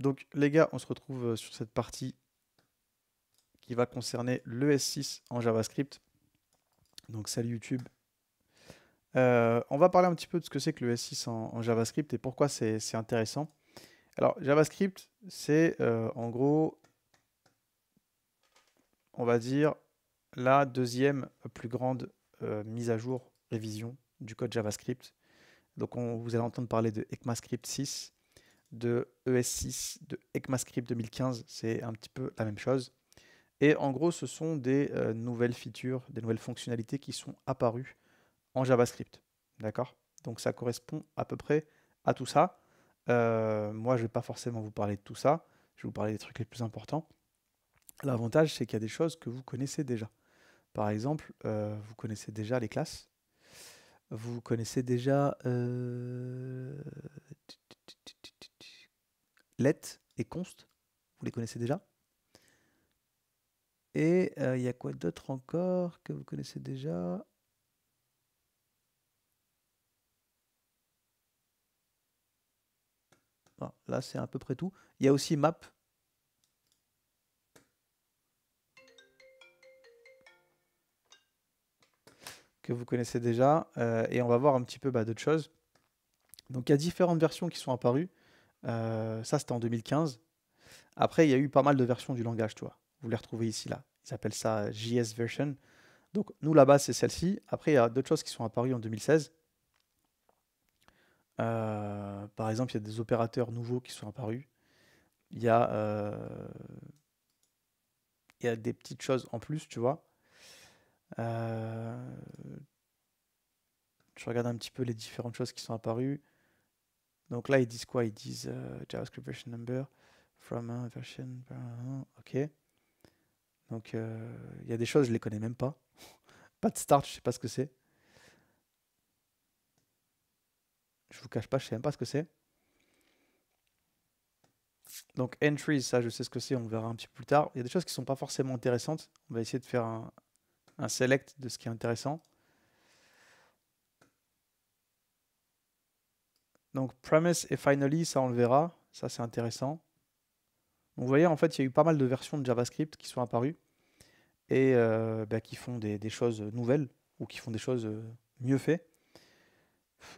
Donc les gars, on se retrouve sur cette partie qui va concerner l'ES6 en JavaScript. Donc salut YouTube. On va parler un petit peu de ce que c'est que le S6 en JavaScript et pourquoi c'est intéressant. Alors JavaScript, c'est en gros, on va dire, la deuxième plus grande mise à jour, révision du code JavaScript. Donc vous allez entendre parler de ECMAScript 6, de ES6, de ECMAScript 2015, c'est un petit peu la même chose. Et en gros, ce sont des nouvelles features, des nouvelles fonctionnalités qui sont apparues en JavaScript. D'accord? Donc ça correspond à peu près à tout ça. Moi, je ne vais pas forcément vous parler de tout ça. Je vais vous parler des trucs les plus importants. L'avantage, c'est qu'il y a des choses que vous connaissez déjà. Par exemple, vous connaissez déjà les classes. Vous connaissez déjà let et const. Vous les connaissez déjà. Et il y a quoi d'autre encore que vous connaissez déjà? Bon, là, c'est à peu près tout. Il y a aussi map. Que vous connaissez déjà. Et on va voir un petit peu d'autres choses. Donc, il y a différentes versions qui sont apparues. Ça, c'était en 2015. Après, il y a eu pas mal de versions du langage, tu vois. Vous les retrouvez ici, là. Ils appellent ça JS version. Donc, nous, là-bas, c'est celle-ci. Après, il y a d'autres choses qui sont apparues en 2016. Par exemple, il y a des opérateurs nouveaux qui sont apparus. Il y a, il y a des petites choses en plus, tu vois. Je regarde un petit peu les différentes choses qui sont apparues. Donc là, ils disent quoi? Ils disent JavaScript version number from a version. Ok. Donc il y a des choses, je les connais même pas. Pas de start, je sais pas ce que c'est. Je vous cache pas, je sais même pas ce que c'est. Donc entries, ça je sais ce que c'est, on verra un petit peu plus tard. Il y a des choses qui sont pas forcément intéressantes. On va essayer de faire un select de ce qui est intéressant. Donc premise et finally, ça on le verra. Ça c'est intéressant. Donc, vous voyez, en fait, il y a eu pas mal de versions de JavaScript qui sont apparues et qui font des choses nouvelles ou qui font des choses mieux faites.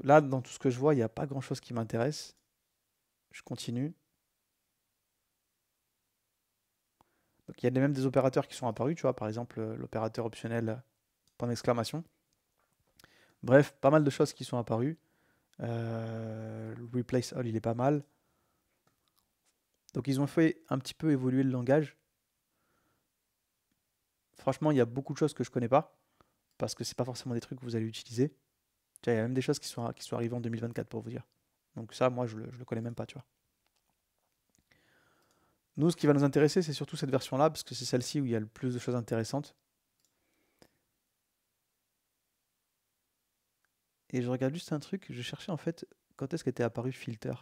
Là, dans tout ce que je vois, il n'y a pas grand-chose qui m'intéresse. Je continue. Donc, il y a même des opérateurs qui sont apparus, tu vois, par exemple l'opérateur optionnel point d'exclamation. Bref, pas mal de choses qui sont apparues. Le replace all, il est pas mal. Donc, ils ont fait un petit peu évoluer le langage. Franchement, il y a beaucoup de choses que je connais pas parce que c'est pas forcément des trucs que vous allez utiliser. Tu vois, il y a même des choses qui sont arrivées en 2024 pour vous dire. Donc ça, moi, je le connais même pas, tu vois. Nous, ce qui va nous intéresser, c'est surtout cette version-là, parce que c'est celle-ci où il y a le plus de choses intéressantes. Et je regarde juste un truc, je cherchais en fait quand est-ce qu'était apparu Filter.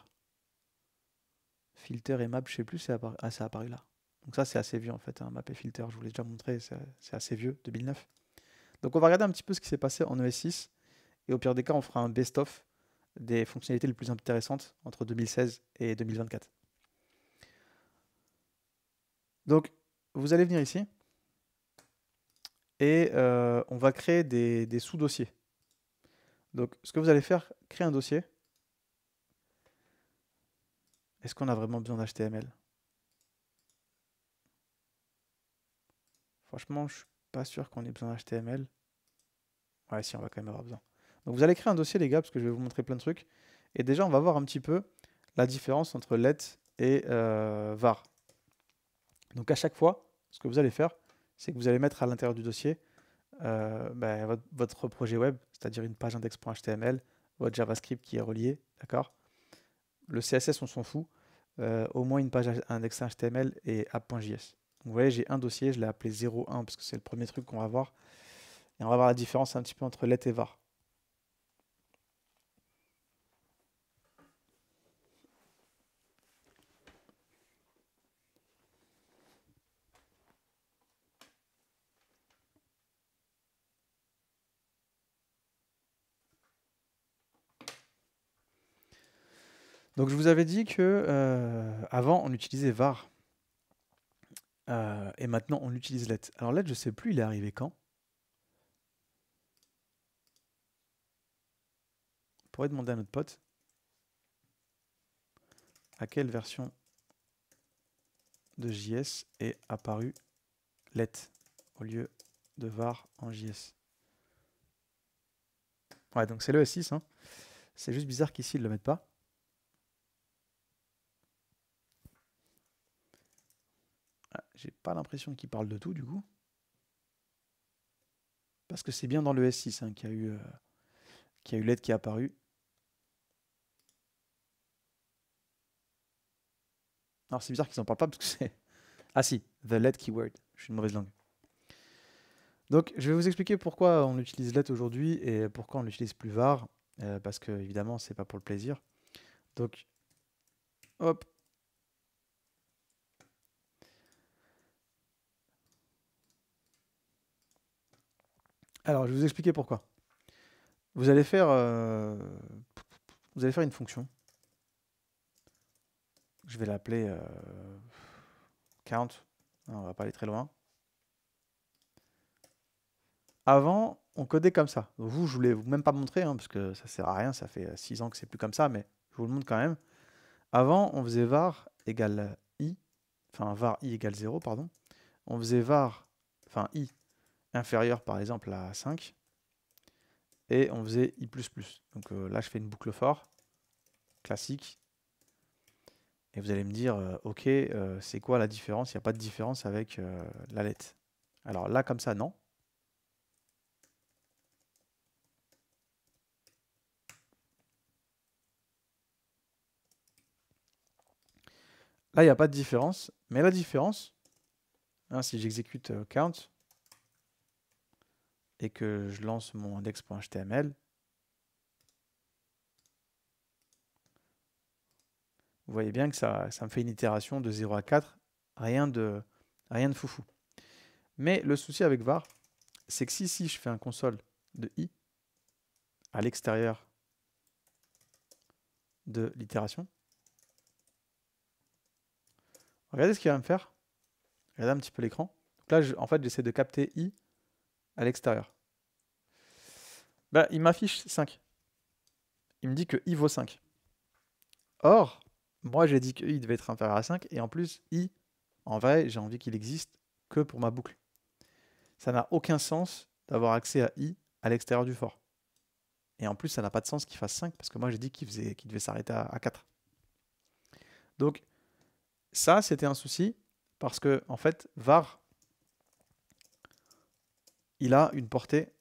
Filter et Map, je sais plus, c'est apparu là. Donc ça, c'est assez vieux en fait, hein, Map et Filter, je vous l'ai déjà montré, c'est assez vieux, 2009. Donc on va regarder un petit peu ce qui s'est passé en ES6, et au pire des cas, on fera un best-of des fonctionnalités les plus intéressantes entre 2016 et 2024. Donc, vous allez venir ici, et on va créer des sous-dossiers. Donc, ce que vous allez faire, créer un dossier. Est-ce qu'on a vraiment besoin d'HTML? Franchement, je suis pas sûr qu'on ait besoin d'HTML. Ouais, si, on va quand même avoir besoin. Donc, vous allez créer un dossier, les gars, parce que je vais vous montrer plein de trucs. Et déjà, on va voir un petit peu la différence entre let et var. Donc, à chaque fois, ce que vous allez faire, c'est que vous allez mettre à l'intérieur du dossier votre projet web, c'est-à-dire une page index.html, votre JavaScript qui est relié, d'accord? Le CSS, on s'en fout. Au moins une page indexée HTML et app.js. Vous voyez, j'ai un dossier, je l'ai appelé 01 parce que c'est le premier truc qu'on va voir. Et on va voir la différence un petit peu entre let et var. Donc je vous avais dit que avant on utilisait var et maintenant on utilise let. Alors let, je sais plus, il est arrivé quand. On pourrait demander à notre pote à quelle version de JS est apparu let au lieu de var en JS. Ouais, donc c'est le S6. Hein. C'est juste bizarre qu'ici ils ne le mettent pas. Ah, j'ai pas l'impression qu'il parle de tout du coup. Parce que c'est bien dans le S6 hein, qu'il y a eu let qui est apparu. Alors c'est bizarre qu'ils en parlent pas parce que c'est... Ah si, the let keyword. Je suis une mauvaise langue. Donc je vais vous expliquer pourquoi on utilise let aujourd'hui et pourquoi on n'utilise plus var. Parce que évidemment c'est pas pour le plaisir. Donc hop. Alors je vais vous expliquer pourquoi. Vous allez faire une fonction. Je vais l'appeler count. Non, on va pas aller très loin. Avant, on codait comme ça. Donc vous, je voulais vous même pas montrer, hein, parce que ça sert à rien, ça fait 6 ans que c'est plus comme ça, mais je vous le montre quand même. Avant, on faisait var égale i, enfin var i égale 0, pardon. On faisait var, enfin i inférieur par exemple à 5, et on faisait i++. Donc là, je fais une boucle for, classique, et vous allez me dire, ok, c'est quoi la différence? Il n'y a pas de différence avec la let. Alors là, comme ça, non. Là, il n'y a pas de différence, mais la différence, hein, si j'exécute count et que je lance mon index.html, vous voyez bien que ça me fait une itération de 0 à 4, rien de foufou. Mais le souci avec var, c'est que si je fais un console de i à l'extérieur de l'itération, regardez ce qu'il va me faire. Regardez un petit peu l'écran. Donc là, en fait, j'essaie de capter i à l'extérieur. Bah, il m'affiche 5. Il me dit que i vaut 5. Or, moi, j'ai dit que i devait être inférieur à 5. Et en plus, i, en vrai, j'ai envie qu'il existe que pour ma boucle. Ça n'a aucun sens d'avoir accès à i à l'extérieur du for. Et en plus, ça n'a pas de sens qu'il fasse 5, parce que moi, j'ai dit qu'il devait s'arrêter à 4. Donc, ça, c'était un souci, parce que, en fait, var, il a une portée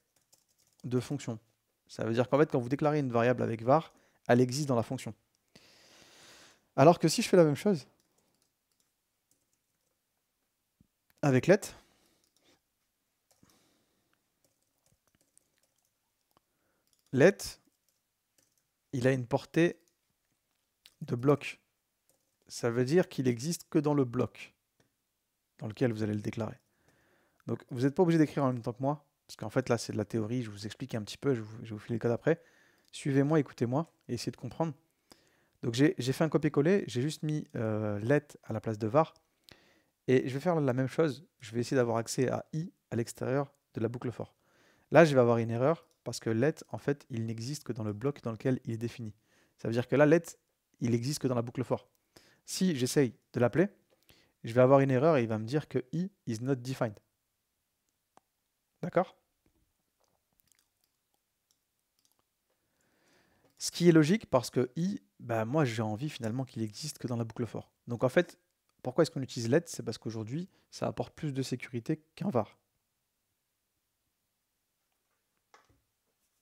de fonction. Ça veut dire qu'en fait, quand vous déclarez une variable avec var, elle existe dans la fonction. Alors que si je fais la même chose avec let, il a une portée de bloc. Ça veut dire qu'il existe que dans le bloc dans lequel vous allez le déclarer. Donc, vous n'êtes pas obligé d'écrire en même temps que moi, parce qu'en fait, là, c'est de la théorie, je vous explique un petit peu, je vais vous filer le code après. Suivez-moi, écoutez-moi, et essayez de comprendre. Donc, j'ai fait un copier-coller, j'ai juste mis let à la place de var, et je vais faire la même chose, je vais essayer d'avoir accès à i à l'extérieur de la boucle for. Là, je vais avoir une erreur, parce que let, en fait, il n'existe que dans le bloc dans lequel il est défini. Ça veut dire que là, let, il n'existe que dans la boucle for. Si j'essaye de l'appeler, je vais avoir une erreur et il va me dire que i is not defined. D'accord? Ce qui est logique parce que i, bah moi j'ai envie finalement qu'il existe que dans la boucle for. Donc en fait, pourquoi est-ce qu'on utilise let? C'est parce qu'aujourd'hui, ça apporte plus de sécurité qu'un var.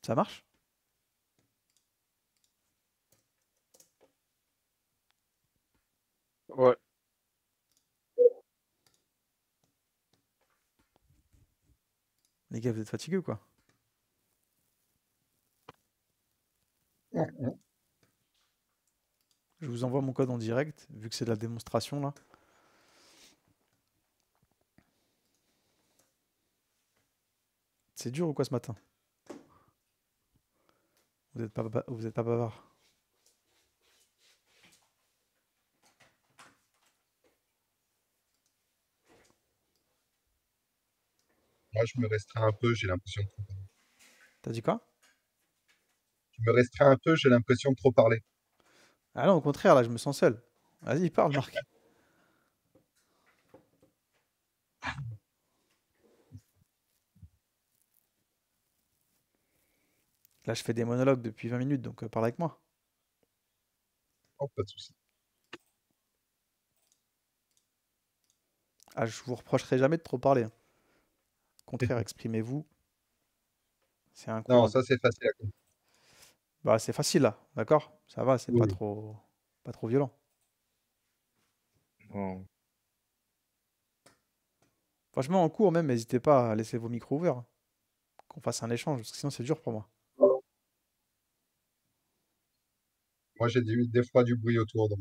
Ça marche? Ouais. Les gars, vous êtes fatigués ou quoi? Je vous envoie mon code en direct, vu que c'est de la démonstration là. C'est dur ou quoi ce matin? Vous êtes pas bavard. moi, je me restreins un peu, j'ai l'impression de trop parler. T'as dit quoi? Je me restreins un peu, j'ai l'impression de trop parler. Ah non, au contraire, là, je me sens seul. Vas-y, parle, Marc. Là, je fais des monologues depuis 20 minutes, donc parle avec moi. Oh, pas de souci. Ah, je vous reprocherai jamais de trop parler, hein. Au contraire, exprimez-vous. C'est un cours. Non, ça, c'est facile à comprendre. Bah, c'est facile là, d'accord? Ça va, c'est Oui. pas trop violent. Non. Franchement, en cours même, n'hésitez pas à laisser vos micros ouverts, hein, qu'on fasse un échange, parce que sinon c'est dur pour moi. Moi, j'ai des fois du bruit autour, donc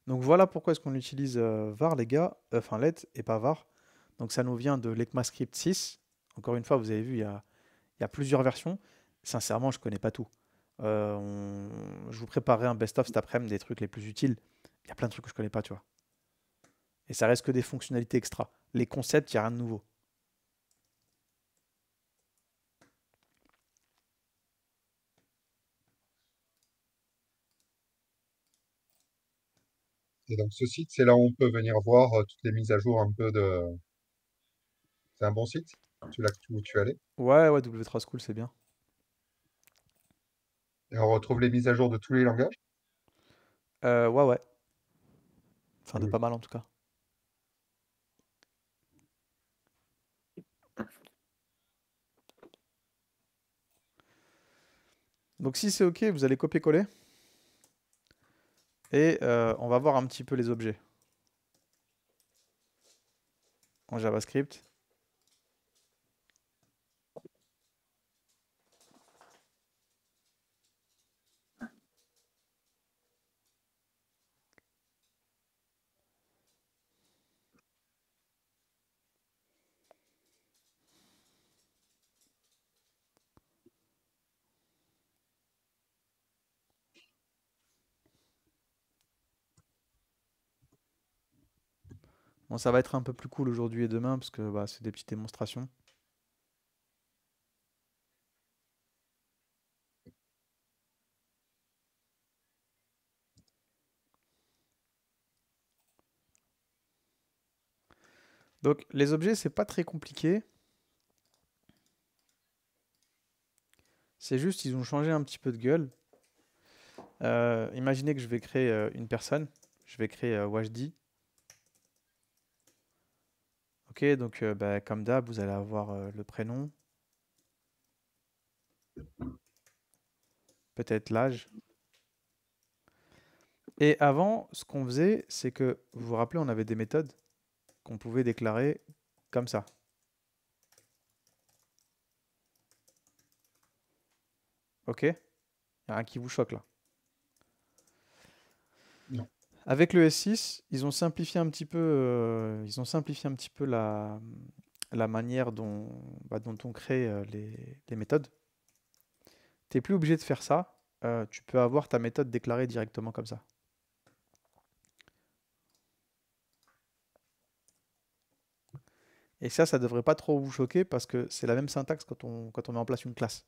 Donc voilà pourquoi est-ce qu'on utilise var, les gars, enfin let et pas var. Donc ça nous vient de l'ECMAScript 6. Encore une fois, vous avez vu, il y a plusieurs versions. Sincèrement, je connais pas tout. Je vous préparerai un best-of cet après-midi des trucs les plus utiles. Il y a plein de trucs que je connais pas, tu vois. Et ça reste que des fonctionnalités extra. Les concepts, il n'y a rien de nouveau. et donc ce site, c'est là où on peut venir voir toutes les mises à jour un peu de. C'est un bon site? Où tu es allé? Ouais, ouais, W3 School, c'est bien. Et on retrouve les mises à jour de tous les langages? Ouais, ouais. Enfin, de Oui. pas mal en tout cas. Donc si c'est OK, vous allez copier-coller. Et on va voir un petit peu les objets en JavaScript. Bon, ça va être un peu plus cool aujourd'hui et demain parce que bah, c'est des petites démonstrations. Donc les objets, c'est pas très compliqué. C'est juste, ils ont changé un petit peu de gueule. Imaginez que je vais créer une personne. Je vais créer Wajdi. Ok, donc bah, comme d'hab, vous allez avoir le prénom, peut-être l'âge. Et avant, ce qu'on faisait, c'est que, vous vous rappelez, on avait des méthodes qu'on pouvait déclarer comme ça. Ok? Il y a un qui vous choque là. Non. Avec le S6, ils ont simplifié un petit peu, la manière dont on crée les méthodes. Tu n'es plus obligé de faire ça. Tu peux avoir ta méthode déclarée directement comme ça. Et ça ne devrait pas trop vous choquer parce que c'est la même syntaxe quand on met en place une classe.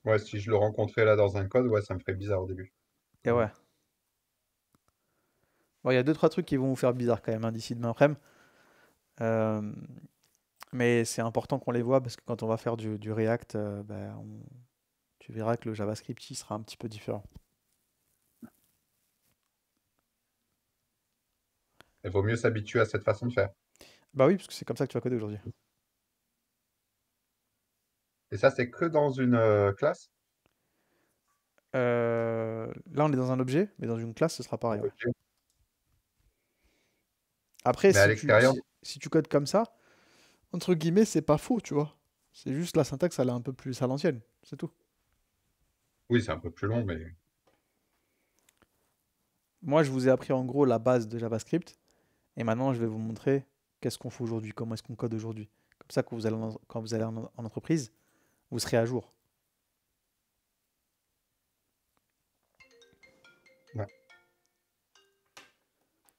Ouais, si je le rencontrais là dans un code, ouais, ça me ferait bizarre au début. Et ouais. Bon, il y a deux, trois trucs qui vont vous faire bizarre quand même hein, d'ici demain après-midi. Euh, mais c'est important qu'on les voit parce que quand on va faire du React, tu verras que le JavaScript il sera un petit peu différent. Il vaut mieux s'habituer à cette façon de faire. Bah oui, parce que c'est comme ça que tu vas coder aujourd'hui. Et ça, c'est que dans une classe? Là, on est dans un objet, mais dans une classe, ce sera Un pareil. Ouais. objet. Après, Mais à l'extérieur? si tu codes comme ça, entre guillemets, c'est pas faux, tu vois. C'est juste la syntaxe, elle est un peu plus à l'ancienne, c'est tout. Oui, c'est un peu plus long, mais Moi, je vous ai appris en gros la base de JavaScript. Et maintenant, je vais vous montrer qu'est-ce qu'on fait aujourd'hui, comment est-ce qu'on code aujourd'hui. Comme ça, quand vous allez en entreprise, vous serez à jour. Ouais.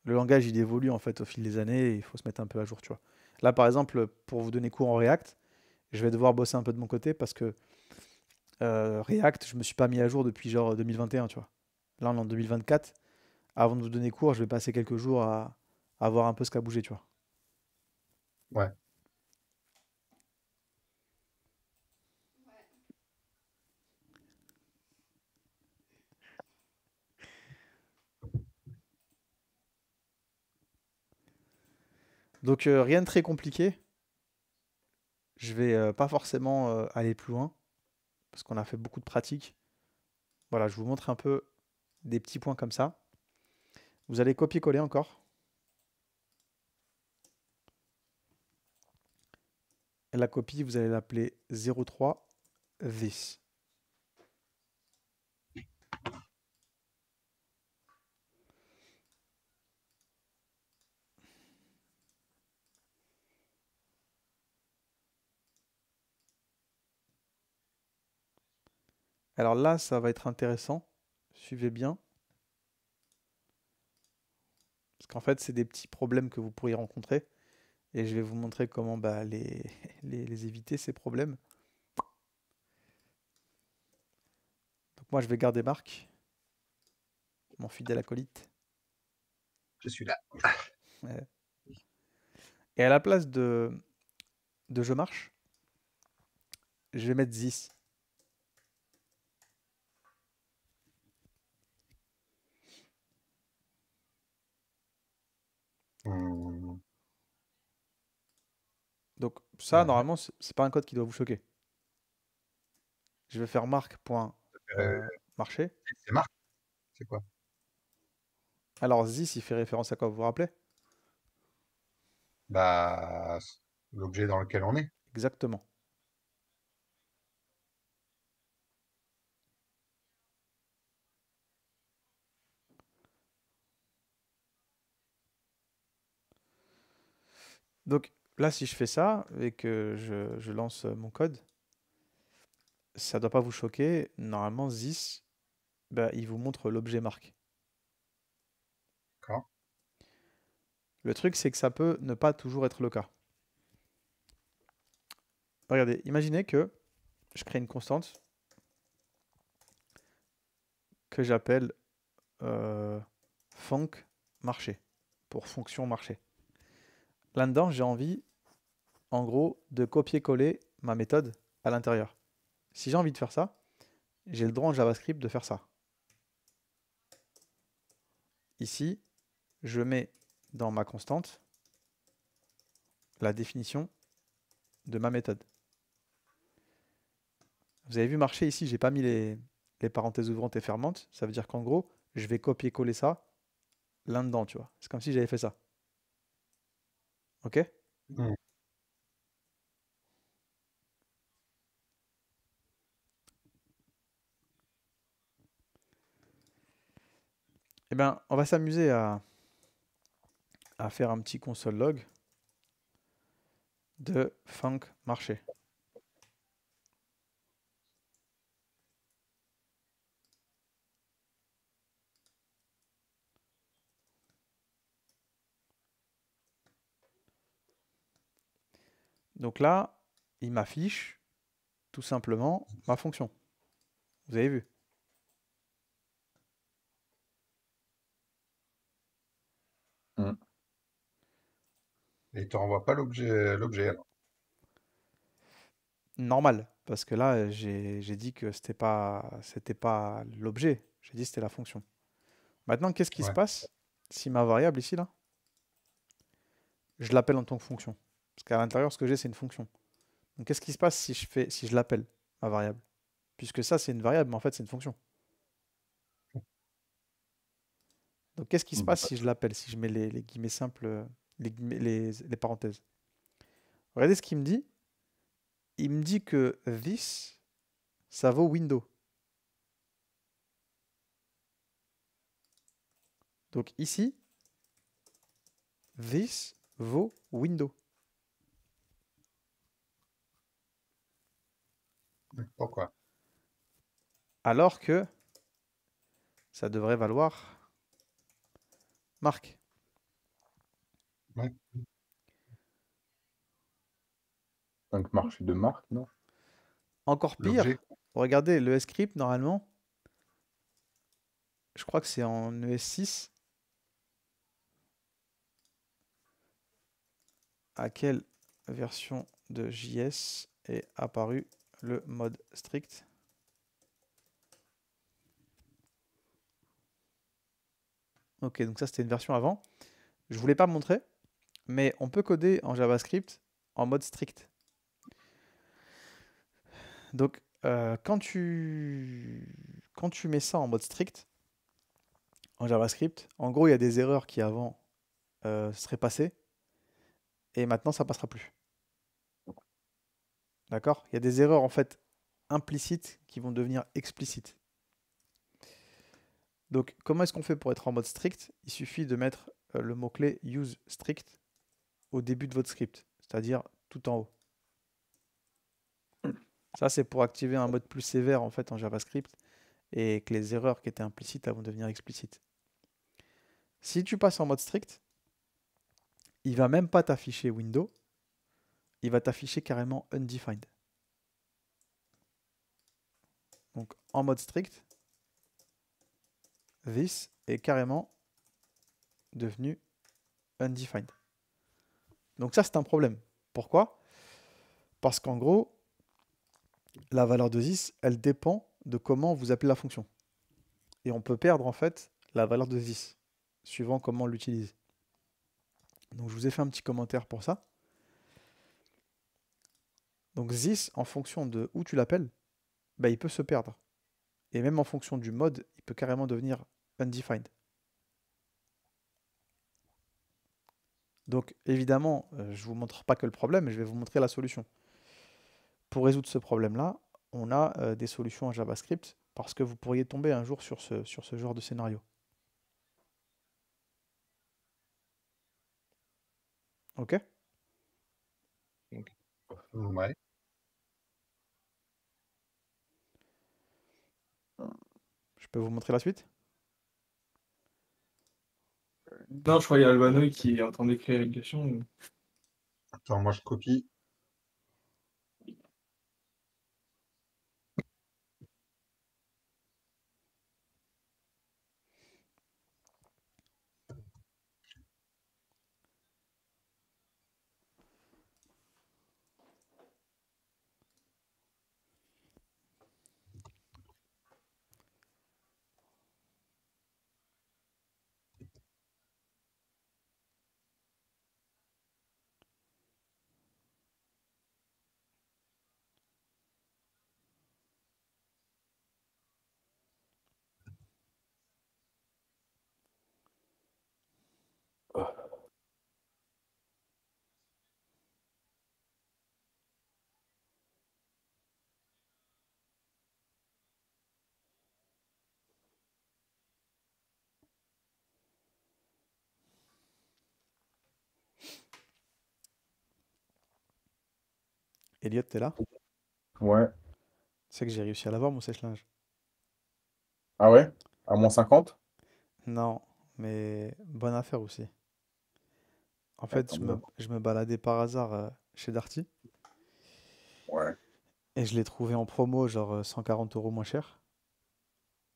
Le langage, il évolue en fait au fil des années et il faut se mettre un peu à jour, tu vois. Là, par exemple, pour vous donner cours en React, je vais devoir bosser un peu de mon côté parce que React, je me suis pas mis à jour depuis genre 2021, tu vois. Là, on est en 2024. Avant de vous donner cours, je vais passer quelques jours à voir un peu ce qui a bougé, tu vois. Ouais. Donc, rien de très compliqué. Je vais pas forcément aller plus loin parce qu'on a fait beaucoup de pratiques. Voilà, je vous montre un peu des petits points comme ça. Vous allez copier-coller encore. Et la copie, vous allez l'appeler 03 this. Alors là, ça va être intéressant. Suivez bien. Parce qu'en fait, c'est des petits problèmes que vous pourriez rencontrer. Et je vais vous montrer comment bah, les éviter, ces problèmes. Donc moi, je vais garder Marc, mon fidèle acolyte. Je suis là. Ouais. Et à la place de je marche, je vais mettre this. Hmm. Donc ça, Ouais. normalement, c'est pas un code qui doit vous choquer. Je vais faire Euh, marcher. c'est Marc, c'est quoi? Alors this, il fait référence à quoi, vous vous rappelez? Bah, l'objet dans lequel on est. Exactement. Donc là, si je fais ça et que je lance mon code, ça ne doit pas vous choquer. Normalement, this, bah, il vous montre l'objet marque. D'accord. Le truc, c'est que ça peut ne pas toujours être le cas. Regardez, imaginez que je crée une constante que j'appelle func marché, pour fonction marché. Là-dedans, j'ai envie, en gros, de copier-coller ma méthode à l'intérieur. Si j'ai envie de faire ça, j'ai le droit en JavaScript de faire ça. Ici, je mets dans ma constante la définition de ma méthode. Vous avez vu marcher ici, j'ai pas mis les parenthèses ouvrantes et fermantes. Ça veut dire qu'en gros, je vais copier-coller ça là-dedans, tu vois. C'est comme si j'avais fait ça. Ok? Hmm. Eh bien, on va s'amuser à faire un petit console log de func marché. Donc là, il m'affiche tout simplement ma fonction. Vous avez vu? Hmm. Et il te renvoie pas l'objet, alors. Normal, parce que là, j'ai dit que c'était pas l'objet. J'ai dit que c'était la fonction. Maintenant, qu'est-ce qui se Ouais. passe si ma variable ici, là, je l'appelle en tant que fonction? Parce qu'à l'intérieur, ce que j'ai, c'est une fonction. Donc, qu'est-ce qui se passe si je l'appelle, ma variable? Puisque ça, c'est une variable, mais en fait, c'est une fonction. Donc, qu'est-ce qui se Bah, passe si je l'appelle, si je mets les guillemets simples, les parenthèses? Regardez ce qu'il me dit. Il me dit que this, ça vaut window. Donc, ici, this vaut window. Pourquoi? Alors que ça devrait valoir marque. Ouais. Donc marché de marque, non? Encore L'objet. pire, regardez, le script, normalement, je crois que c'est en ES6. À quelle version de JS est apparu le mode strict? Ok, donc ça c'était une version avant. Je voulais pas montrer, mais on peut coder en JavaScript en mode strict. Donc quand tu mets ça en mode strict en JavaScript, en gros il y a des erreurs qui avant seraient passées et maintenant ça passera plus. D'accord? Il y a des erreurs en fait implicites qui vont devenir explicites. Donc comment est-ce qu'on fait pour être en mode strict? Il suffit de mettre le mot-clé use strict au début de votre script, c'est-à-dire tout en haut. Ça, c'est pour activer un mode plus sévère en fait en JavaScript et que les erreurs qui étaient implicites elles vont devenir explicites. Si tu passes en mode strict, il va même pas t'afficher window, il va t'afficher carrément undefined. Donc en mode strict, this est carrément devenu undefined. Donc ça, c'est un problème. Pourquoi? Parce qu'en gros, la valeur de this, elle dépend de comment vous appelez la fonction. Et on peut perdre en fait la valeur de this, suivant comment on l'utilise. Donc je vous ai fait un petit commentaire pour ça. Donc this, en fonction de où tu l'appelles, bah, il peut se perdre. Et même en fonction du mode, il peut carrément devenir undefined. Donc évidemment, je ne vous montre pas que le problème, mais je vais vous montrer la solution. Pour résoudre ce problème-là, on a des solutions en JavaScript parce que vous pourriez tomber un jour sur ce genre de scénario. Ok? Ouais. Je peux vous montrer la suite? Non, je crois qu'il y a Albanoï qui est en train d'écrire une question. Attends, moi je copie. Elliot, t'es là? Ouais. Tu sais que j'ai réussi à l'avoir, mon sèche-linge. Ah ouais? À moins 50? Non, mais bonne affaire aussi. En Ouais, fait, tant mieux. je me baladais par hasard chez Darty Ouais. et je l'ai trouvé en promo, genre 140 € moins cher,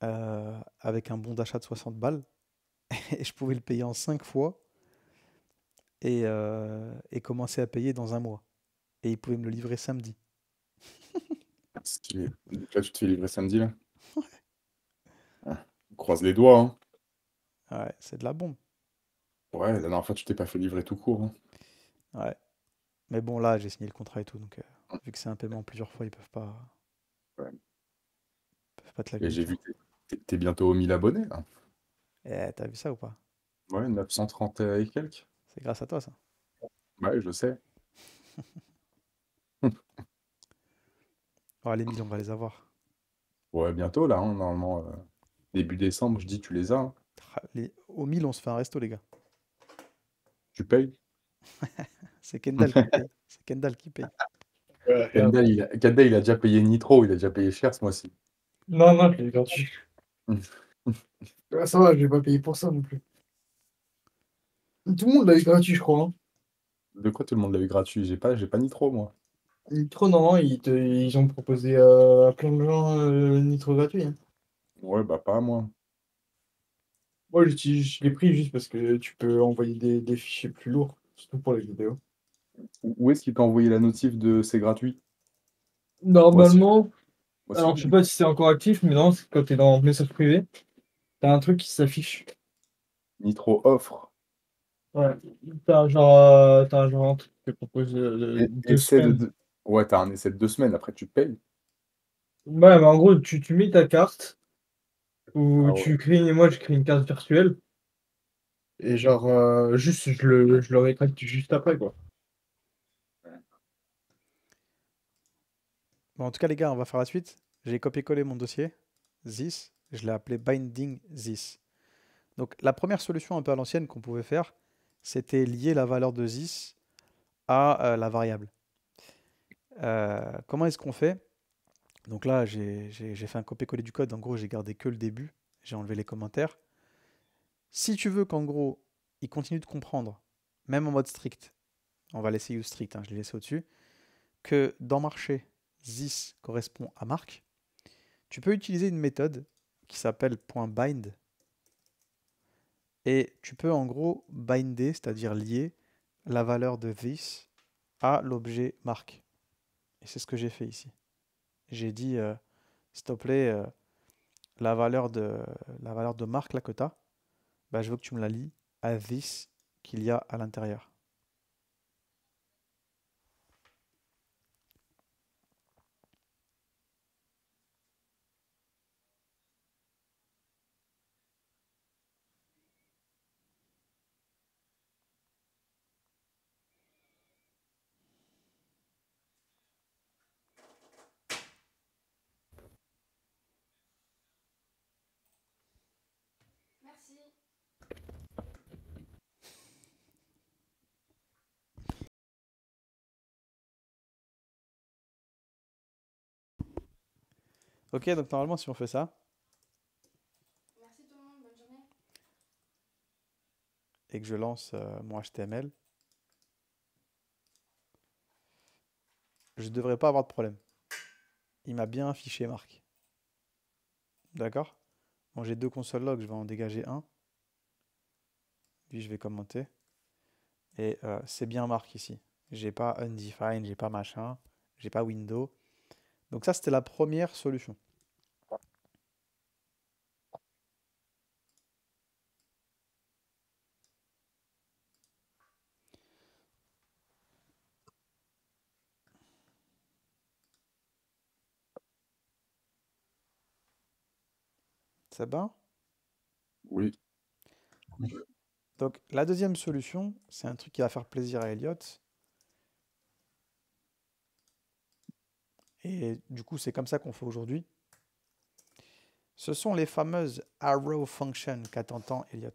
avec un bon d'achat de 60 balles. Et je pouvais le payer en 5 fois et commencer à payer dans un mois. Et il pouvait me le livrer samedi. Stylé. Donc là, tu te fais livrer samedi, là? Ah, on croise les doigts, hein. Ouais, c'est de la bombe. Ouais, la dernière fois, tu t'es pas fait livrer tout court, hein. Ouais. Mais bon, là, j'ai signé le contrat et tout, donc vu que c'est un paiement en plusieurs fois, Ouais. peuvent pas te la Et j'ai limiter. vu que t'es bientôt aux 1000 abonnés, là. Eh, t'as vu ça ou pas? Ouais, 930 et quelques. C'est grâce à toi, ça. Ouais, je sais. Oh, les 1000, on va les avoir. Ouais, bientôt, là, hein, normalement. Début décembre, je dis, tu les as, hein. Au 1000, on se fait un resto, les gars. tu payes. C'est Kendall qui paye. C'est Kendall qui paye. Kendall, il a déjà payé Nitro, il a déjà payé cher ce mois-ci. Non, non, je l'ai gratuit. Ça va, je vais pas payer pour ça non plus. Tout le monde l'a eu gratuit, je crois. Hein. De quoi tout le monde l'a eu gratuit? J'ai pas Nitro, moi. Nitro, non, non, ils ont proposé à plein de gens Nitro gratuit. Hein. Ouais, bah pas à moi. Moi, je l'ai pris juste parce que tu peux envoyer des fichiers plus lourds, surtout pour les vidéos. Où est-ce qu'il t'a envoyé la notif de c'est gratuit? Voici. Normalement, Voici. alors je sais pas si c'est encore actif, mais non, c'est quand tu es dans message privé, t'as un truc qui s'affiche. Nitro offre. Ouais. T'as un genre un truc qui te propose deux Essai de semaines. deux. Ouais, t'as un essai de 2 semaines, après tu payes. Ouais, mais en gros, tu mets ta carte, ou Ah ouais. tu crées, moi je crée une carte virtuelle, et juste je le rétracte juste après, quoi. Bon, en tout cas, les gars, on va faire la suite. J'ai copié-collé mon dossier, this. Je l'ai appelé binding this. Donc, la première solution un peu à l'ancienne qu'on pouvait faire, c'était lier la valeur de this à la variable. Comment est-ce qu'on fait? Donc là, j'ai fait un copier-coller du code. En gros, j'ai gardé que le début. J'ai enlevé les commentaires. Si tu veux qu'en gros, il continue de comprendre, même en mode strict, on va laisser use strict, hein, je l'ai laissé au-dessus, que dans marché, this correspond à marque, tu peux utiliser une méthode qui s'appelle .bind et tu peux en gros binder, c'est-à-dire lier la valeur de this à l'objet marque. Et c'est ce que j'ai fait ici. J'ai dit, s'il te plaît, la valeur de marque là que tu as, bah, je veux que tu me la lies à this qu'il y a à l'intérieur. Ok, donc normalement, si on fait ça, et que je lance mon HTML, je ne devrais pas avoir de problème. Il m'a bien affiché marque. D'accord? Bon, j'ai deux consoles log, je vais en dégager un. Puis je vais commenter. Et c'est bien marque ici. J'ai pas undefined, j'ai pas machin, j'ai pas window. Donc ça, c'était la première solution. C'est bien? Oui. Donc la deuxième solution, c'est un truc qui va faire plaisir à Elliot. Et du coup, c'est comme ça qu'on fait aujourd'hui. Ce sont les fameuses arrow functions qu'attend Elliot.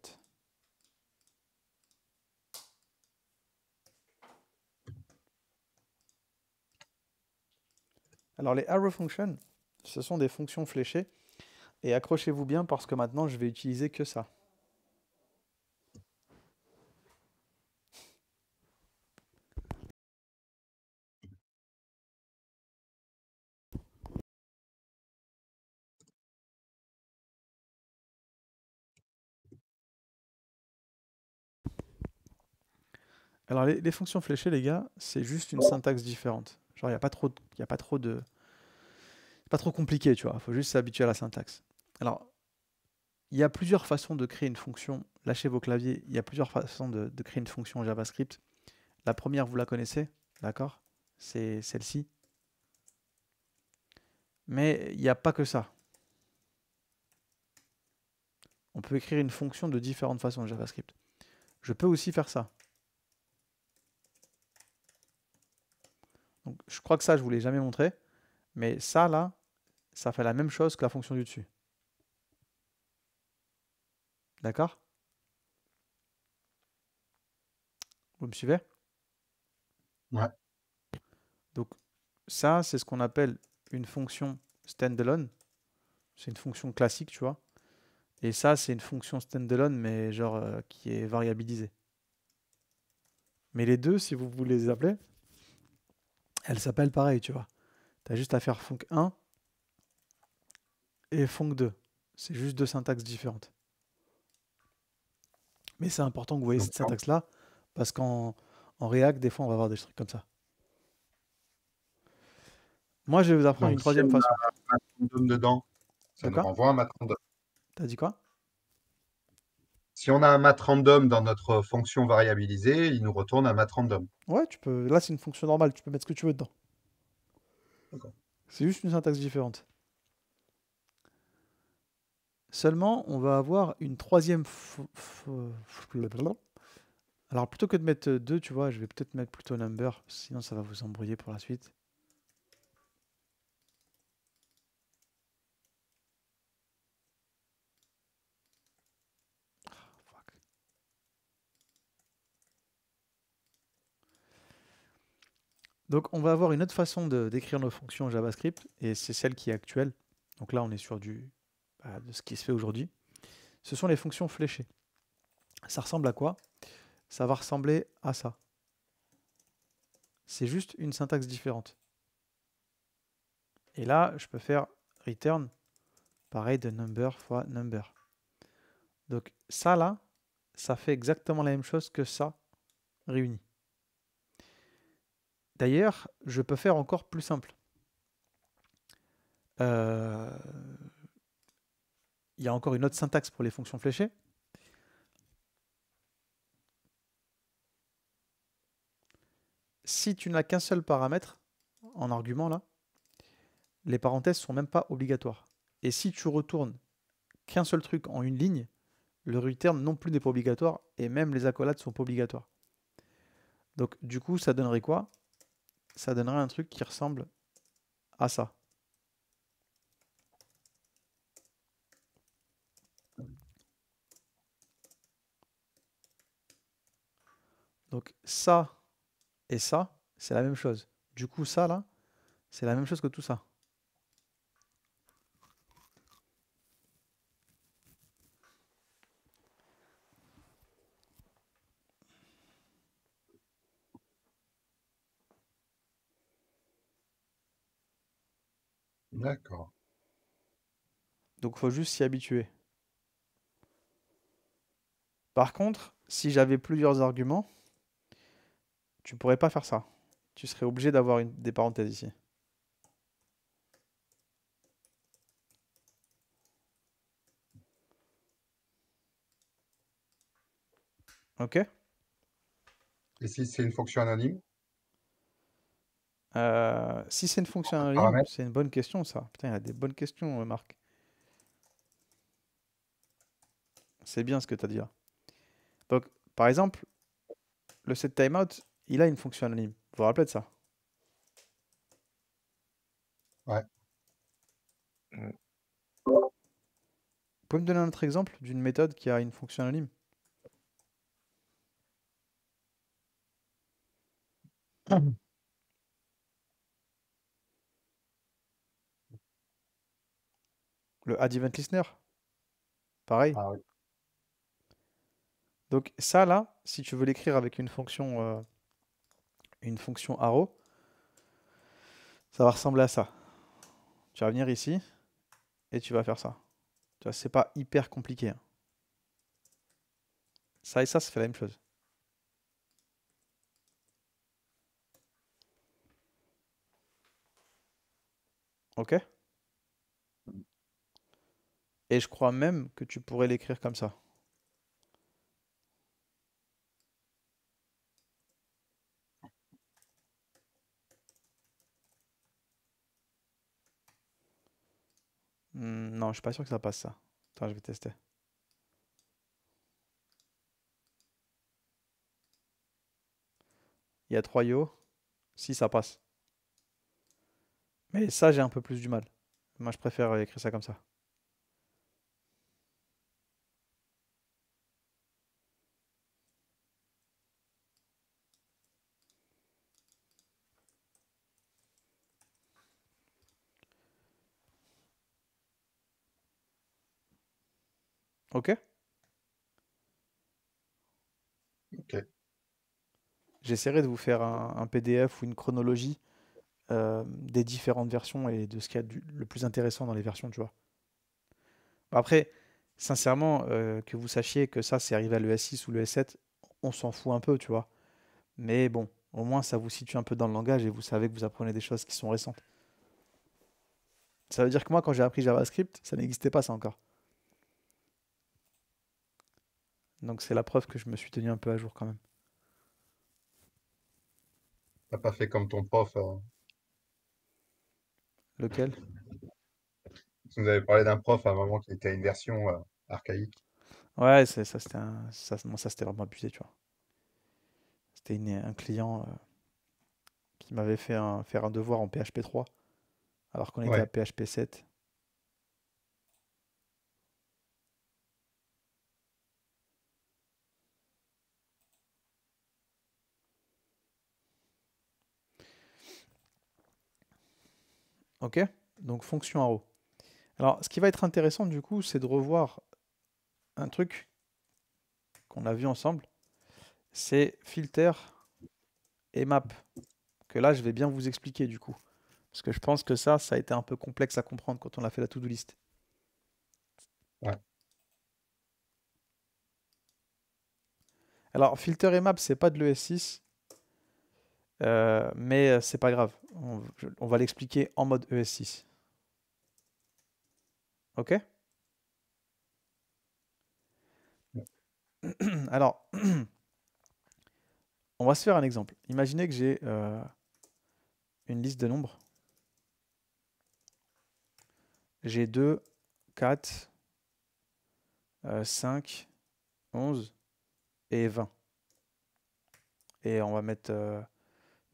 Alors les arrow functions, ce sont des fonctions fléchées. Et accrochez-vous bien parce que maintenant, je vais utiliser que ça. Alors les fonctions fléchées, les gars, c'est juste une syntaxe différente. Genre, il n'y a pas trop de, y a pas trop de, pas trop compliqué, tu vois. Il faut juste s'habituer à la syntaxe. Alors, il y a plusieurs façons de créer une fonction. Lâchez vos claviers. Il y a plusieurs façons de créer une fonction JavaScript. La première, vous la connaissez, d'accord? C'est celle-ci. Mais il n'y a pas que ça. On peut écrire une fonction de différentes façons en JavaScript. Je peux aussi faire ça. Donc, je crois que ça, je ne vous l'ai jamais montré. Mais ça, là, ça fait la même chose que la fonction du dessus. D'accord? Vous me suivez? Ouais. Donc ça, c'est ce qu'on appelle une fonction standalone. C'est une fonction classique, tu vois. Et ça, c'est une fonction standalone, mais genre qui est variabilisée. Mais les deux, si vous voulez les appeler, elles s'appellent pareil, tu vois. Tu as juste à faire func 1 et func 2. C'est juste deux syntaxes différentes. Mais c'est important que vous voyez Donc, cette syntaxe-là, parce qu'en React, des fois, on va avoir des trucs comme ça. Moi, je vais vous apprendre une donc si troisième on façon. a un random dedans, ça De nous quoi? renvoie un mat random. T'as dit quoi? Si on a un mat random dans notre fonction variabilisée, il nous retourne un mat random. Ouais, tu peux. Là, c'est une fonction normale, tu peux mettre ce que tu veux dedans. D'accord. C'est juste une syntaxe différente. Seulement, on va avoir une troisième. Alors, plutôt que de mettre 2, tu vois, je vais peut-être mettre plutôt number, sinon ça va vous embrouiller pour la suite. Fuck. Donc, on va avoir une autre façon d'écrire nos fonctions JavaScript, et c'est celle qui est actuelle. Donc là, on est sur de ce qui se fait aujourd'hui. Ce sont les fonctions fléchées. Ça ressemble à quoi? Ça va ressembler à ça. C'est juste une syntaxe différente. Et là, je peux faire return, pareil de number fois number. Donc ça là, ça fait exactement la même chose que ça réuni. D'ailleurs, je peux faire encore plus simple. Il y a encore une autre syntaxe pour les fonctions fléchées. Si tu n'as qu'un seul paramètre en argument là, les parenthèses sont même pas obligatoires. Et si tu retournes qu'un seul truc en une ligne, le return non plus n'est pas obligatoire et même les accolades sont pas obligatoires. Donc du coup, ça donnerait quoi? Ça donnerait un truc qui ressemble à ça. Donc ça et ça, c'est la même chose. Du coup, ça là, c'est la même chose que tout ça. D'accord. Donc il faut juste s'y habituer. Par contre, si j'avais plusieurs arguments, tu pourrais pas faire ça. Tu serais obligé d'avoir des parenthèses ici. Ok? Et si c'est une fonction anonyme, Si c'est une fonction un anonyme, paramètre, c'est une bonne question ça. Putain, il y a des bonnes questions, Marc. C'est bien ce que tu as dit là. Donc, par exemple, le setTimeout, il a une fonction anonyme. Vous vous rappelez de ça? ouais. Vous pouvez me donner un autre exemple d'une méthode qui a une fonction anonyme? Le add-event-listener, pareil. Ah oui. Donc ça là, si tu veux l'écrire avec une fonction arrow, ça va ressembler à ça. Tu vas venir ici et tu vas faire ça. Tu vois, c'est pas hyper compliqué, hein. Ça et ça fait la même chose. Ok? Et je crois même que tu pourrais l'écrire comme ça. Non, je suis pas sûr que ça passe ça. Attends, je vais tester. Il y a 3 yo. Si ça passe. Mais ça, j'ai un peu plus du mal. Moi, je préfère écrire ça comme ça. Ok? Ok. J'essaierai de vous faire un PDF ou une chronologie des différentes versions et de ce qu'il y a le plus intéressant dans les versions, tu vois. Après, sincèrement, que vous sachiez que ça, c'est arrivé à l'ES6 ou l'ES7, on s'en fout un peu, tu vois. Mais bon, au moins, ça vous situe un peu dans le langage et vous savez que vous apprenez des choses qui sont récentes. Ça veut dire que moi, quand j'ai appris JavaScript, ça n'existait pas ça encore. Donc c'est la preuve que je me suis tenu un peu à jour quand même. T'as pas fait comme ton prof. Lequel? Vous avez parlé d'un prof à un moment qui était à une version archaïque. Ouais, ça c'était moi, ça c'était vraiment abusé, tu vois. C'était un client qui m'avait fait faire un devoir en PHP 3 alors qu'on était à Ouais. PHP 7. Ok? Donc fonction arrow. Alors ce qui va être intéressant du coup, c'est de revoir un truc qu'on a vu ensemble, c'est filter et map. Que là, je vais bien vous expliquer du coup. Parce que je pense que ça a été un peu complexe à comprendre quand on a fait la to-do list. Ouais. Alors, filter et map, c'est pas de l'ES6, mais c'est pas grave. On va l'expliquer en mode ES6. Ok? Alors, on va se faire un exemple. Imaginez que j'ai une liste de nombres. J'ai 2, 4, 5, 11 et 20. Et on va mettre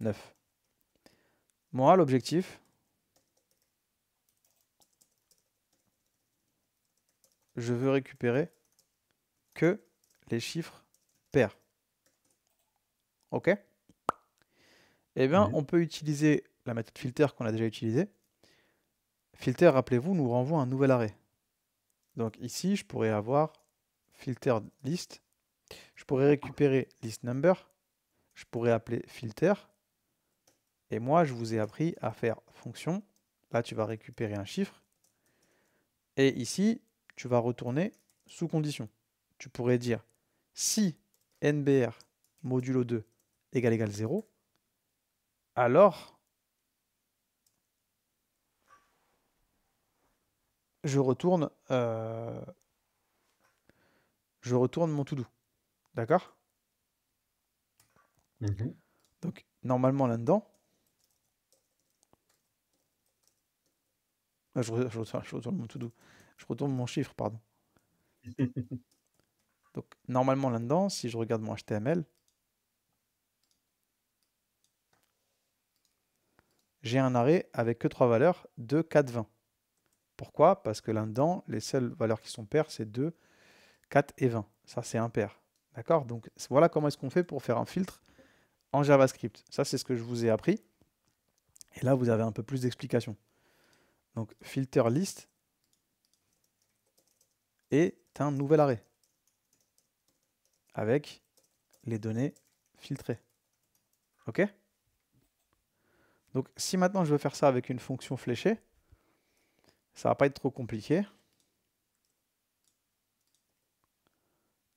9. Moi, l'objectif, je veux récupérer que les chiffres pairs. Ok? Eh bien, Mhm. on peut utiliser la méthode filter qu'on a déjà utilisée. Filter, rappelez-vous, nous renvoie un nouvel arrêt. Donc ici, je pourrais avoir filter list. Je pourrais récupérer list number. Je pourrais appeler filter. Et moi, je vous ai appris à faire fonction. Là, tu vas récupérer un chiffre. Et ici, tu vas retourner sous condition. Tu pourrais dire si nbr modulo 2 égale 0, alors je retourne, euh, je retourne mon to-do. D'accord? Mhm. Donc, normalement, là-dedans, je retourne mon to-do. Je retourne mon chiffre, pardon. Donc, normalement, là-dedans, si je regarde mon HTML, j'ai un arrêt avec que 3 valeurs, 2, 4, 20. Pourquoi? Parce que là-dedans, les seules valeurs qui sont paires, c'est 2, 4 et 20. Ça, c'est impair. D'accord? Donc, voilà comment est-ce qu'on fait pour faire un filtre en JavaScript. Ça, c'est ce que je vous ai appris. Et là, vous avez un peu plus d'explications. Donc, filter list est un nouvel arrêt avec les données filtrées. OK? Donc, si maintenant je veux faire ça avec une fonction fléchée, ça va pas être trop compliqué.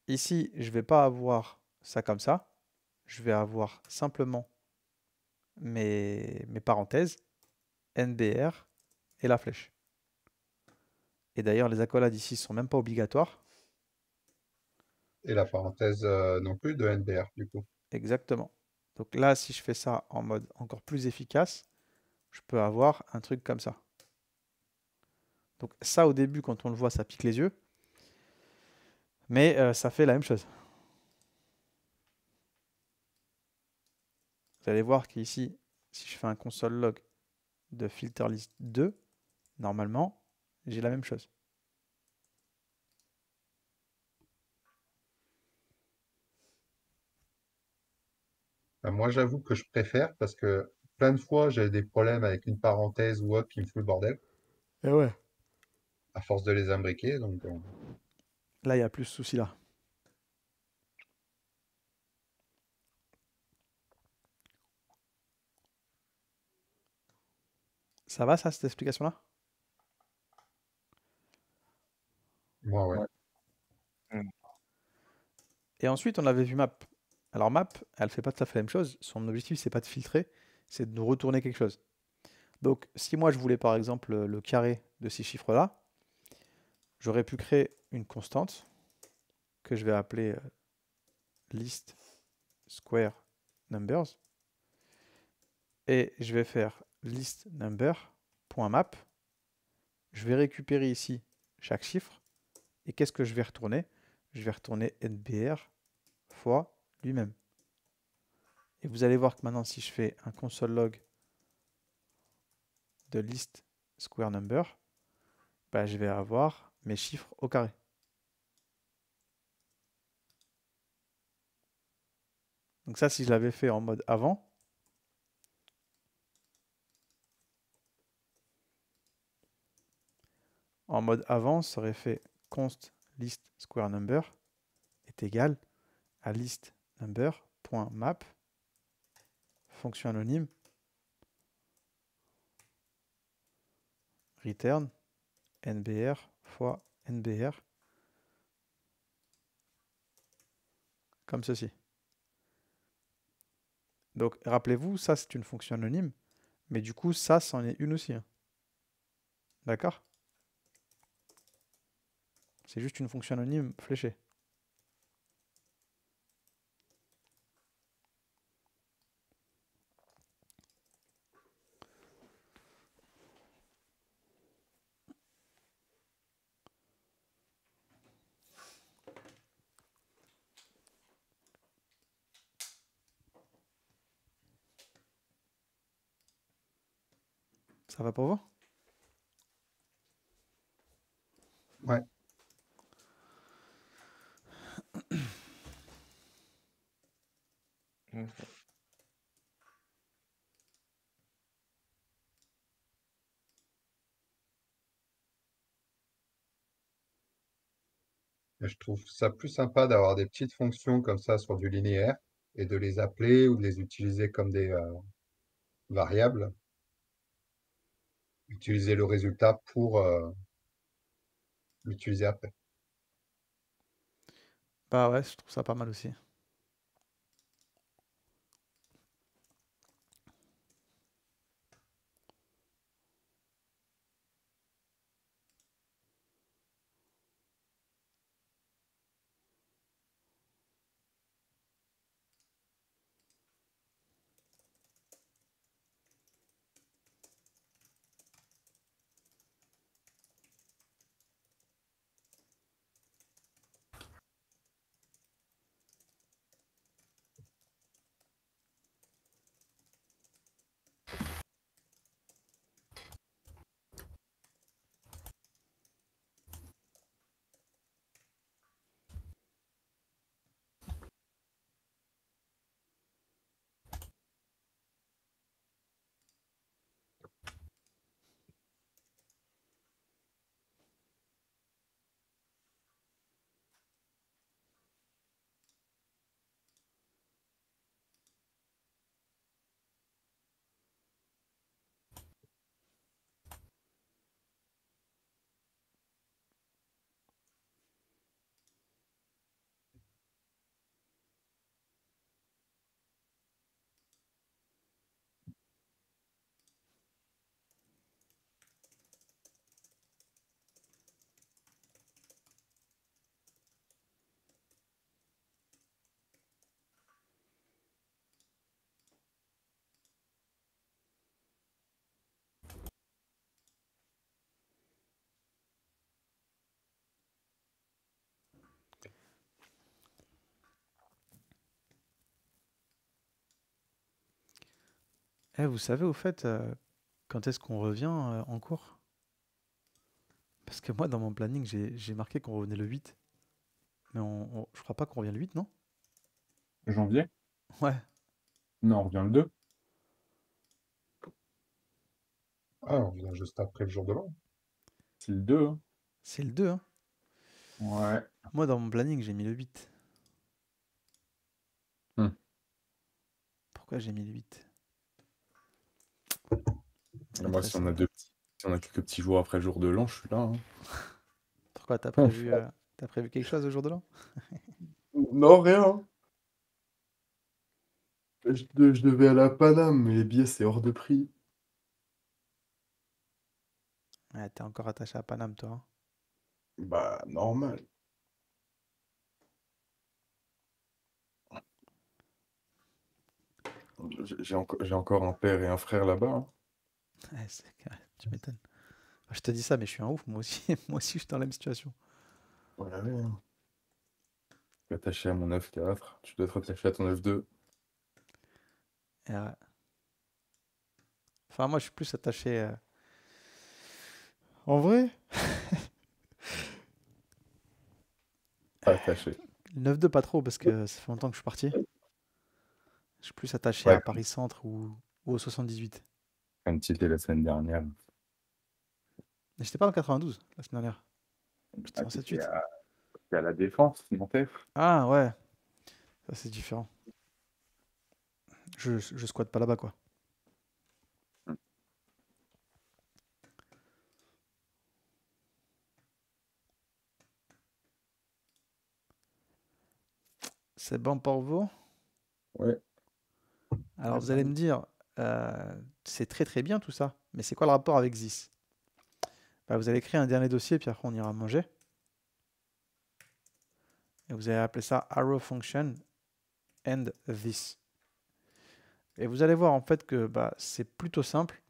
Ici, je ne vais pas avoir ça comme ça. Je vais avoir simplement mes parenthèses, NBR et la flèche. Et d'ailleurs, les accolades ici ne sont même pas obligatoires. Et la parenthèse non plus de NBR, du coup. Exactement. Donc là, si je fais ça en mode encore plus efficace, je peux avoir un truc comme ça. Donc ça, au début, quand on le voit, ça pique les yeux. Mais ça fait la même chose. Vous allez voir qu'ici, si je fais un console log de filter list 2, normalement, j'ai la même chose. Ben, moi, j'avoue que je préfère parce que plein de fois, j'ai des problèmes avec une parenthèse ou autre qui me fout le bordel Et ouais. à force de les imbriquer. Donc, Là, il n'y a plus ce souci-là. Ça va, ça, cette explication-là? Moi, ouais. Et ensuite, on avait vu map. Alors map, elle fait pas tout à fait la même chose. Son objectif, c'est pas de filtrer, c'est de nous retourner quelque chose. Donc, si moi, je voulais par exemple le carré de ces chiffres-là, j'aurais pu créer une constante que je vais appeler list square numbers. Et je vais faire list number.map. Je vais récupérer ici chaque chiffre. Et qu'est-ce que je vais retourner? Je vais retourner NBR fois lui-même. Et vous allez voir que maintenant, si je fais un console log de list square number, bah, je vais avoir mes chiffres au carré. Donc ça, si je l'avais fait en mode avant, ça aurait fait const list square number est égal à list number.map fonction anonyme return nbr fois nbr comme ceci. Donc rappelez-vous, ça c'est une fonction anonyme, mais du coup ça c'en est une aussi. Hein. D'accord? C'est juste une fonction anonyme fléchée. Ça va pour vous? Ouais. Et je trouve ça plus sympa d'avoir des petites fonctions comme ça sur du linéaire et de les appeler ou de les utiliser comme des variables. Utiliser le résultat pour l'utiliser après. Bah ouais, je trouve ça pas mal aussi. Eh, vous savez au fait quand est-ce qu'on revient en cours? Parce que moi dans mon planning j'ai marqué qu'on revenait le 8. Mais je crois pas qu'on revient le 8, non? Janvier? Ouais. Non, on revient le 2. Ah, on vient juste après le jour de l'an. C'est le 2, hein. C'est le 2, hein. Ouais. Moi, dans mon planning, j'ai mis le 8. Hmm. Pourquoi j'ai mis le 8? C'est Et pas moi, très si on a simple. si on a quelques petits jours après le jour de l'an, je suis là. Hein. Pourquoi t'as prévu quelque chose au jour de l'an? Non, rien. Je devais aller à Paname, mais les billets, c'est hors de prix. Ouais, t'es encore attaché à Paname, toi, hein. Bah, normal. J'ai encore un père et un frère là-bas. Hein. Ouais, tu m'étonnes. Je te dis ça, mais je suis un ouf, moi aussi. Moi aussi, je suis dans la même situation. Ouais, ouais. Hein. Je suis attaché à mon 9-4. Tu dois être attaché à ton 9-2. Et ouais. Enfin, moi, je suis plus attaché. En vrai, Pas attaché. le 9-2, pas trop, parce que ça fait longtemps que je suis parti. Je suis plus attaché Ouais, à Paris Centre ou au 78. comme tu étais la semaine dernière. Mais j'étais pas en 92 la semaine dernière. J'étais Ah, en 7-8. t'es à la Défense, Nanterre. Ah ouais, ça c'est différent. Je squatte pas là-bas, quoi. C'est bon pour vous? Ouais. Alors Ouais, vous allez me dire, c'est très très bien tout ça, mais c'est quoi le rapport avec Zis? Bah, vous allez créer un dernier dossier, puis après on ira manger. Et vous allez appeler ça arrow function and this. Et vous allez voir en fait que bah, c'est plutôt simple.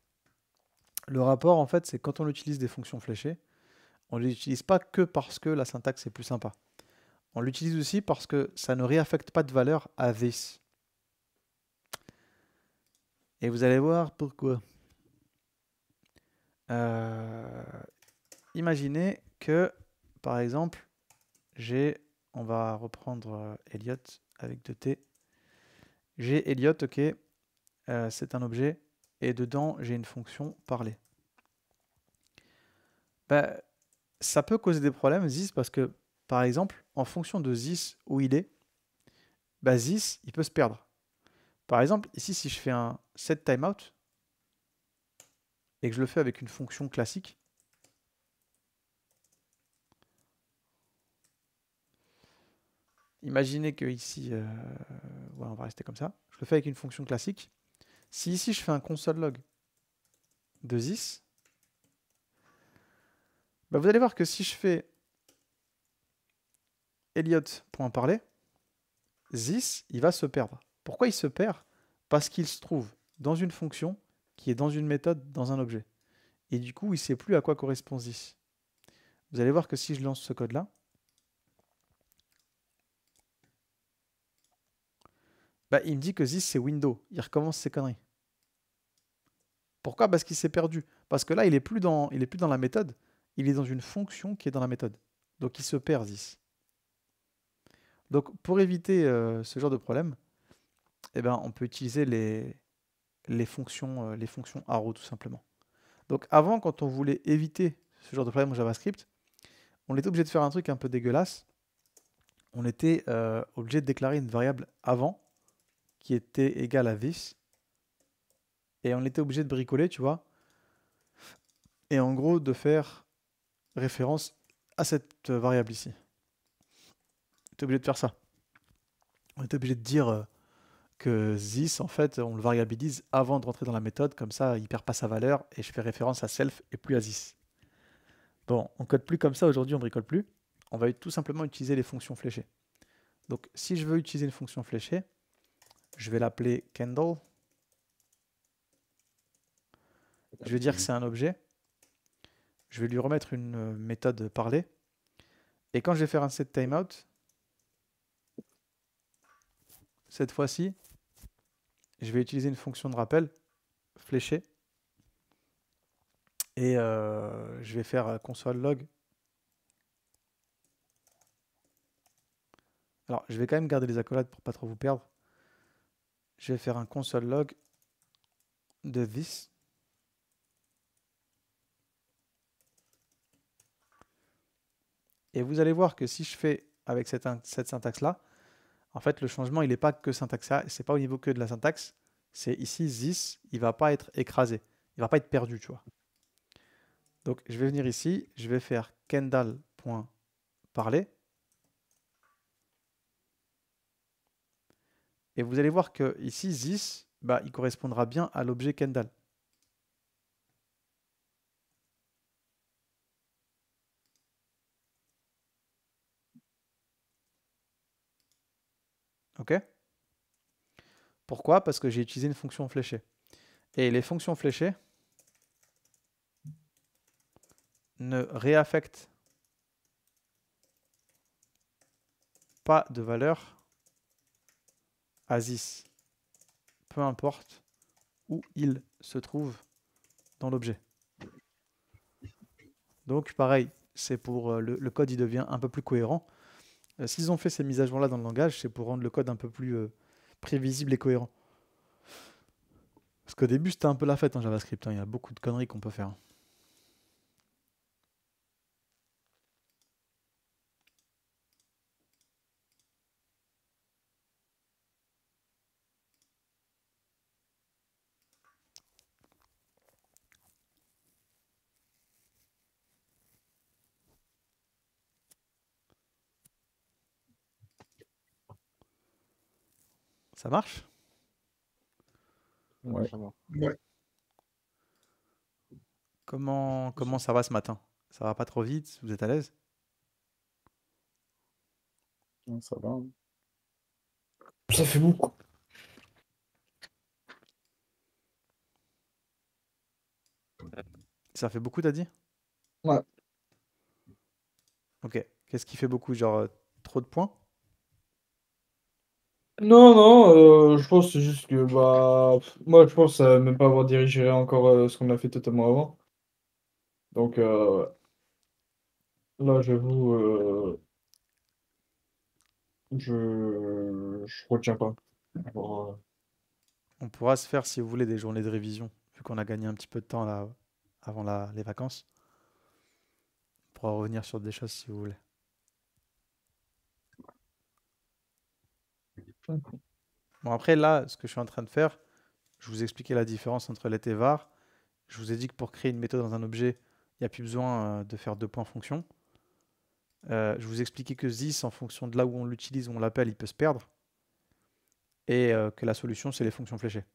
Le rapport en fait, c'est quand on utilise des fonctions fléchées, on ne l'utilise pas que parce que la syntaxe est plus sympa. On l'utilise aussi parce que ça ne réaffecte pas de valeur à this. Et vous allez voir pourquoi. Euh, Imaginez que, par exemple, on va reprendre Elliot avec 2T. J'ai Elliot, ok, c'est un objet, et dedans j'ai une fonction parler. Bah, ça peut causer des problèmes, this, parce que, par exemple, en fonction de this, où il est, bah, this, il peut se perdre. Par exemple, ici, si je fais un set timeout, et que je le fais avec une fonction classique, imaginez que ici, ouais, on va rester comme ça, je le fais avec une fonction classique. Si ici, je fais un console log de this, bah, vous allez voir que si je fais Elliot.parler, this, il va se perdre. Pourquoi il se perd? Parce qu'il se trouve dans une fonction qui est dans une méthode, dans un objet. Et du coup, il ne sait plus à quoi correspond this. Vous allez voir que si je lance ce code-là, bah, il me dit que this, c'est window. Il recommence ses conneries. Pourquoi? Parce qu'il s'est perdu. Parce que là, il n'est plus dans la méthode. Il est dans une fonction qui est dans la méthode. Donc, il se perd this. Donc, pour éviter ce genre de problème, eh ben, on peut utiliser les fonctions arrow tout simplement. Donc avant, quand on voulait éviter ce genre de problème en JavaScript, on était obligé de faire un truc un peu dégueulasse. On était obligé de déclarer une variable avant qui était égale à this. Et on était obligé de bricoler, tu vois. Et en gros, de faire référence à cette variable ici. On était obligé de faire ça. On était obligé de dire que this, en fait, on le variabilise avant de rentrer dans la méthode. Comme ça, il perd pas sa valeur et je fais référence à self et plus à this. Bon, on code plus comme ça aujourd'hui, on bricole plus. On va tout simplement utiliser les fonctions fléchées. Donc, si je veux utiliser une fonction fléchée, je vais l'appeler candle. Je vais dire que c'est un objet. Je vais lui remettre une méthode parler. Et quand je vais faire un set timeout, cette fois-ci, je vais utiliser une fonction de rappel fléchée. Et je vais faire console log. Alors, je vais quand même garder les accolades pour pas trop vous perdre. Je vais faire un console log de this. Et vous allez voir que si je fais avec cette syntaxe-là, en fait, le changement, il n'est pas que syntaxe, c'est pas au niveau que de la syntaxe. C'est ici, this, il va pas être écrasé. Il va pas être perdu, tu vois. Donc, je vais venir ici, je vais faire kendall.parler. Et vous allez voir que ici, this, bah, il correspondra bien à l'objet Kendall. OK? Pourquoi? Parce que j'ai utilisé une fonction fléchée. Et les fonctions fléchées ne réaffectent pas de valeur à this, peu importe où il se trouve dans l'objet. Donc pareil, c'est pour le code, il devient un peu plus cohérent. S'ils ont fait ces mises à jour-là dans le langage, c'est pour rendre le code un peu plus prévisible et cohérent. Parce qu'au début, c'était un peu la fête en JavaScript, hein. Il y a beaucoup de conneries qu'on peut faire. Ça marche? Ouais. Ça va. Ouais. Comment ça va ce matin? Ça va pas trop vite? Vous êtes à l'aise? Ouais, ça va, hein. Ça fait beaucoup. Ça fait beaucoup, t'as dit? Ouais. Ok. Qu'est-ce qui fait beaucoup? Genre trop de points? Non, non, je pense que c'est juste que bah moi je pense même pas avoir dirigé encore ce qu'on a fait totalement avant. Donc là j'avoue je retiens pas. Alors, On pourra se faire, si vous voulez, des journées de révision, vu qu'on a gagné un petit peu de temps là avant les vacances. On pourra revenir sur des choses si vous voulez. Bon, après, là, ce que je suis en train de faire, je vous ai expliqué la différence entre let et var. Je vous ai dit que pour créer une méthode dans un objet, il n'y a plus besoin de faire deux points fonction. Je vous ai expliqué que this, en fonction de là où on l'utilise, où on l'appelle, il peut se perdre. Et que la solution, c'est les fonctions fléchées.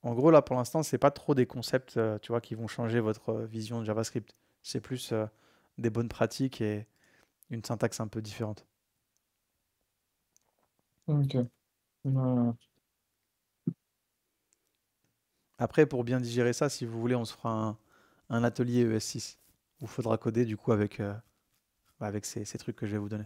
En gros, là, pour l'instant, c'est pas trop des concepts, tu vois, qui vont changer votre vision de JavaScript. C'est plus des bonnes pratiques et une syntaxe un peu différente. ok. Après, pour bien digérer ça, si vous voulez, on se fera un atelier ES6 où il faudra coder du coup avec ces trucs que je vais vous donner.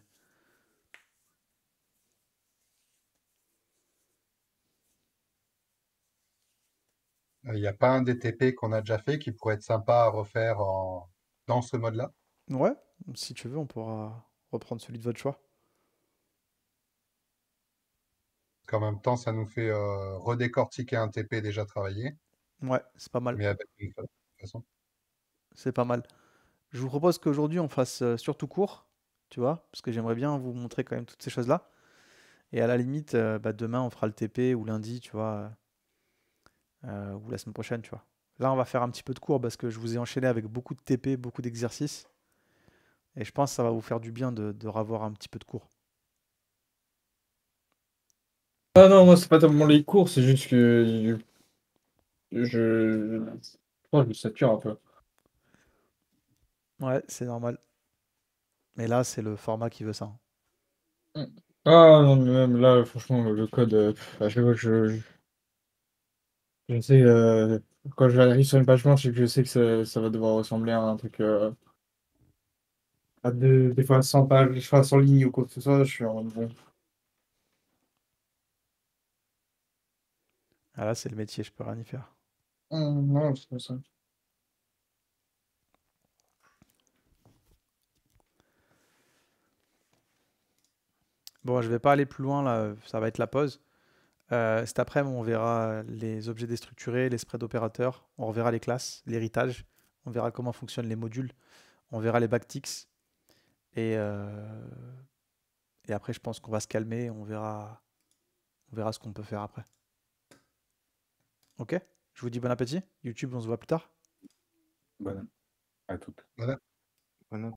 Il n'y a pas un DTP qu'on a déjà fait qui pourrait être sympa à refaire dans ce mode-là? Ouais, si tu veux, on pourra reprendre celui de votre choix. Parce qu'en même temps, ça nous fait redécortiquer un TP déjà travaillé, Ouais, c'est pas mal. mais avec une façon. C'est pas mal. Je vous propose qu'aujourd'hui, on fasse surtout court, tu vois, parce que j'aimerais bien vous montrer quand même toutes ces choses-là. Et à la limite, bah, demain, on fera le TP ou lundi, tu vois, ou la semaine prochaine, tu vois. Là, on va faire un petit peu de cours parce que je vous ai enchaîné avec beaucoup de TP, beaucoup d'exercices. Et je pense que ça va vous faire du bien de revoir un petit peu de cours. Ah non, moi c'est pas tellement les cours, c'est juste que je crois que je sature un peu. Ouais, c'est normal. Mais là, c'est le format qui veut ça. Mm. Ah non, mais même là, franchement, le code, à chaque fois que je sais, quand j'arrive sur une page blanche et que je sais que ça va devoir ressembler à un truc, à des fois 100 pages, enfin 100 lignes ou quoi que ce soit, je suis en mode bon. Ah là, c'est le métier, je peux rien y faire. Non, c'est pas ça. Bon, je vais pas aller plus loin là, ça va être la pause. Cet après-midi, on verra les objets déstructurés, les spreads opérateurs, on reverra les classes, l'héritage, on verra comment fonctionnent les modules, on verra les backticks. Et, et après, je pense qu'on va se calmer, on verra ce qu'on peut faire après. Ok? Je vous dis bon appétit. YouTube, on se voit plus tard. Bonne. À toutes. Voilà. Voilà.